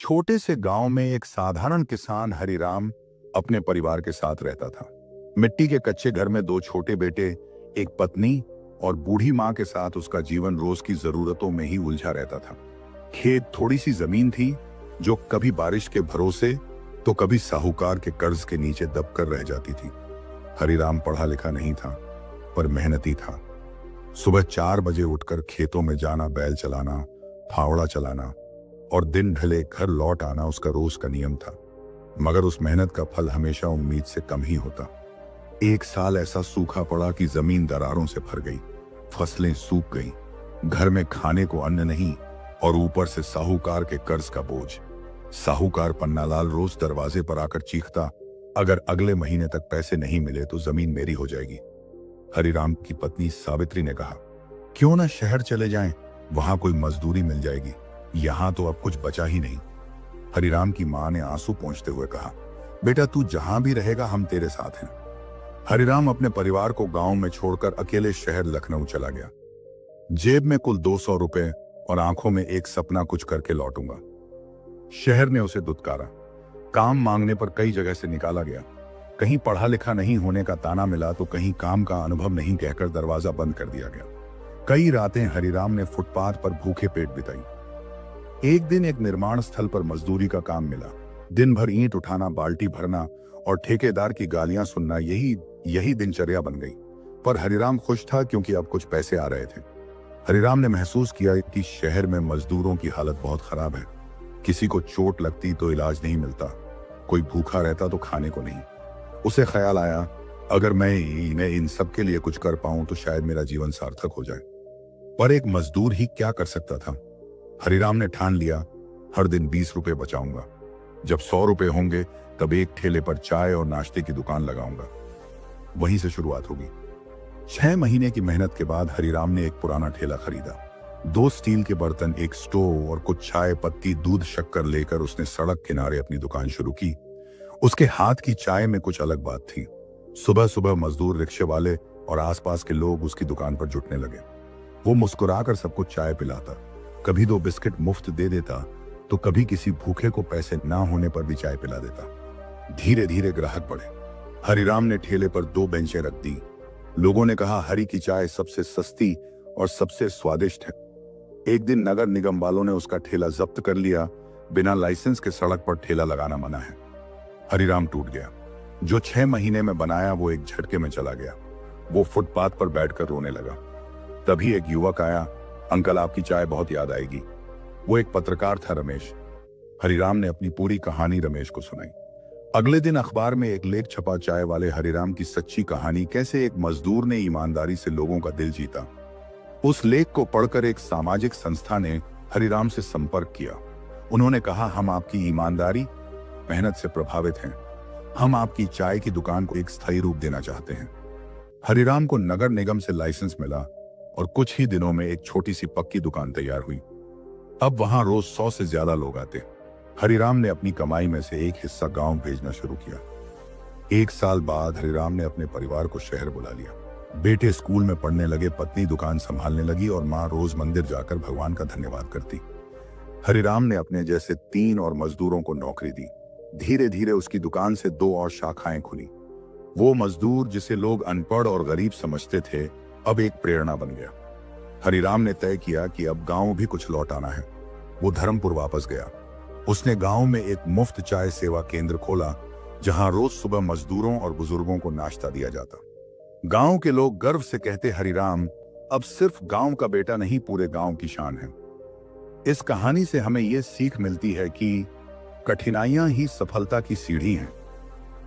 छोटे से गांव में एक साधारण किसान हरिराम अपने परिवार के साथ रहता था। मिट्टी के कच्चे घर में दो छोटे बेटे, एक पत्नी और बूढ़ी मां के साथ उसका जीवन रोज की जरूरतों में ही उलझा रहता था। खेत थोड़ी सी जमीन थी जो कभी बारिश के भरोसे तो कभी साहूकार के कर्ज के नीचे दबकर रह जाती थी। हरिराम पढ़ा लिखा नहीं था, पर मेहनती था। सुबह 4 बजे उठकर खेतों में जाना, बैल चलाना, फावड़ा चलाना और दिन ढले घर लौट आना उसका रोज का नियम था। मगर उस मेहनत का फल हमेशा उम्मीद से कम ही होता। एक साल ऐसा सूखा पड़ा कि जमीन दरारों से भर गई, फसलें सूख गईं, घर में खाने को अन्न नहीं और ऊपर से साहूकार के कर्ज का बोझ। साहूकार पन्नालाल रोज दरवाजे पर आकर चीखता, अगर अगले महीने तक पैसे नहीं मिले तो जमीन मेरी हो जाएगी। हरिराम की पत्नी सावित्री ने कहा, क्यों ना शहर चले जाएं, वहां कोई मजदूरी मिल जाएगी, यहां तो अब कुछ बचा ही नहीं। हरिराम की मां ने आंसू पोंछते हुए कहा, बेटा तू जहां भी रहेगा हम तेरे साथ हैं। हरिराम अपने परिवार को गांव में छोड़कर अकेले शहर लखनऊ चला गया। जेब में कुल 200 रुपए और आंखों में एक सपना, कुछ करके लौटूंगा। शहर ने उसे दुत्कारा, काम मांगने पर कई जगह से निकाला गया। कहीं पढ़ा लिखा नहीं होने का ताना मिला तो कहीं काम का अनुभव नहीं कहकर दरवाजा बंद कर दिया गया। कई रातें हरिराम ने फुटपाथ पर भूखे पेट बिताई। एक दिन एक निर्माण स्थल पर मजदूरी का काम मिला। दिन भर ईंट उठाना, बाल्टी भरना और ठेकेदार की गालियां सुनना, यही दिनचर्या बन गई। पर हरिराम खुश था क्योंकि अब कुछ पैसे आ रहे थे। हरिराम ने महसूस किया कि शहर में मजदूरों की हालत बहुत खराब है। किसी को चोट लगती तो इलाज नहीं मिलता, कोई भूखा रहता तो खाने को नहीं। उसे ख्याल आया, अगर मैं इन सब के लिए कुछ कर पाऊं तो शायद मेरा जीवन सार्थक हो जाए। पर एक मजदूर ही क्या कर सकता था। हरिराम ने ठान लिया, हर दिन 20 रुपए बचाऊंगा। जब 100 रुपए होंगे तब एक ठेले पर चाय और नाश्ते की दुकान लगाऊंगा। वहीं से शुरुआत होगी। 6 महीने की मेहनत के बाद हरिराम ने एक पुराना ठेला खरीदा। 2 स्टील के बर्तन, एक स्टोव और कुछ चाय पत्ती, दूध, शक्कर लेकर उसने सड़क किनारे अपनी दुकान शुरू की। उसके हाथ की चाय में कुछ अलग बात थी। सुबह सुबह मजदूर, रिक्शे वाले और आसपास के लोग उसकी दुकान पर जुटने लगे। वो मुस्कुराकर सबको चाय पिलाता, कभी 2 बिस्किट मुफ्त दे देता तो कभी किसी भूखे को पैसे ना होने पर भी चाय पिला देता। धीरे धीरे ग्राहक बढ़े। हरिराम ने ठेले पर 2 बेंचें रख दी। लोगों ने कहा, हरि की चाय सबसे सस्ती और सबसे स्वादिष्ट है। एक दिन नगर निगम वालों ने उसका ठेला जब्त कर लिया। बिना लाइसेंस के सड़क पर ठेला लगाना मना है। हरिराम टूट गया। जो 6 महीने में बनाया वो एक झटके में चला गया। वो फुटपाथ पर बैठकर रोने लगा। तभी एक युवक आया, अंकल आपकी चाय बहुत याद आएगी। वो एक पत्रकार था, रमेश। हरिराम ने अपनी पूरी कहानी रमेश को सुनाई। अगले दिन अखबार में एक लेख छपा, चाय वाले हरिराम की सच्ची कहानी, कैसे एक मजदूर ने ईमानदारी से लोगों का दिल जीता। उस लेख को पढ़कर एक सामाजिक संस्था ने हरिराम से संपर्क किया। उन्होंने कहा, हम आपकी ईमानदारी, मेहनत से प्रभावित हैं। हम आपकी चाय की दुकान को एक स्थायी रूप देना चाहते हैं। हरिराम को नगर निगम से लाइसेंस मिला और कुछ ही दिनों में एक छोटी सी पक्की दुकान तैयार हुई। अब वहां रोज 100 से ज्यादा लोग आते। हरिराम ने अपनी कमाई में से एक हिस्सा गांव भेजना शुरू किया। 1 साल बाद हरिराम ने अपने परिवार को शहर बुला लिया। बेटे स्कूल में पढ़ने लगे, पत्नी दुकान संभालने लगी और माँ रोज मंदिर जाकर भगवान का धन्यवाद करती। हरिराम ने अपने जैसे 3 और मजदूरों को नौकरी दी। धीरे धीरे उसकी दुकान से 2 और शाखाएं खुली। वो मजदूर जिसे लोग अनपढ़ और गरीब समझते थे, अब एक प्रेरणा बन गया। हरिराम ने तय किया कि अब गांव भी कुछ लौटाना है। वो धर्मपुर वापस गया। उसने गांव में एक मुफ्त चाय सेवा केंद्र खोला, जहां रोज सुबह मजदूरों और बुजुर्गों को नाश्ता दिया जाता। गांव के लोग गर्व से कहते, हरिराम अब सिर्फ गांव का बेटा नहीं, पूरे गांव की शान है। इस कहानी से हमें यह सीख मिलती है कि कठिनाइयां ही सफलता की सीढ़ी हैं।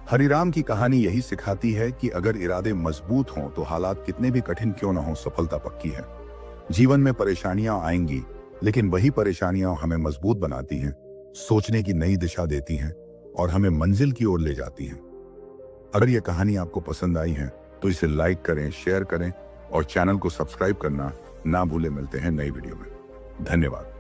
हरिराम की कहानी यही सिखाती है कि अगर इरादे मजबूत हों तो हालात कितने भी कठिन क्यों न हो, सफलता पक्की है। जीवन में परेशानियां आएंगी, लेकिन वही परेशानियां हमें मजबूत बनाती हैं, सोचने की नई दिशा देती हैं और हमें मंजिल की ओर ले जाती हैं। अगर यह कहानी आपको पसंद आई है तो इसे लाइक करें, शेयर करें और चैनल को सब्सक्राइब करना ना भूलें। मिलते हैं नई वीडियो में। धन्यवाद।